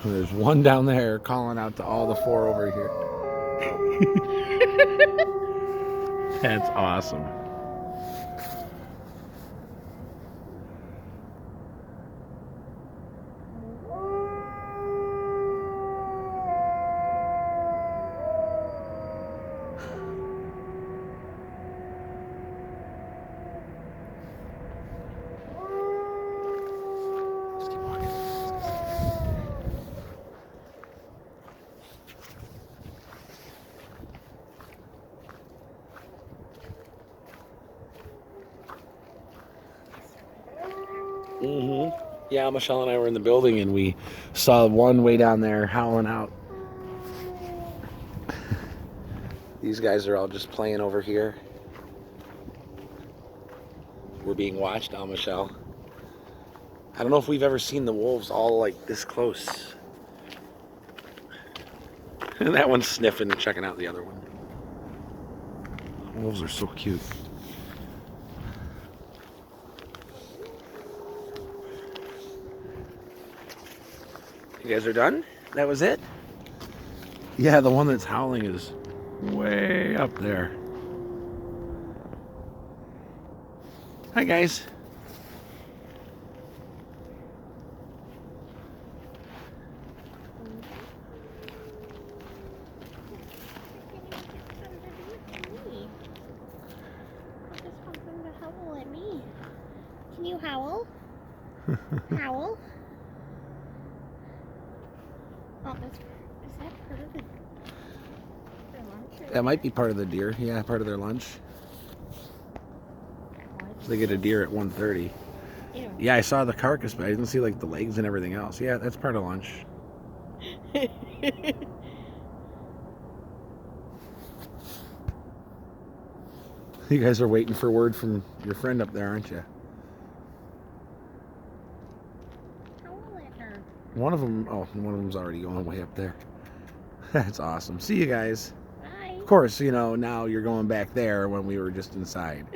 There's one down there calling out to all the four over here. That's awesome. Let's keep walking. Yeah, Michelle and I were in the building and we saw one way down there howling out. These guys are all just playing over here. We're being watched now, Michelle. I don't know if we've ever seen the wolves all like this close. And that one's sniffing and checking out the other one. Wolves are so cute. You guys are done? That was it? Yeah, the one that's howling is way up there. Hi, guys. Howl at me. Can you howl? Howl? Oh, is that part of their lunch? That might be part of the deer. Yeah, part of their lunch. So they get a deer at 1:30. Ew. Yeah, I saw the carcass, but I didn't see like the legs and everything else. Yeah, that's part of lunch. You guys are waiting for word from your friend up there, aren't you? Howl at her. One of them's already going way up there. That's awesome. See you guys. Bye. Of course, you know, now you're going back there when we were just inside.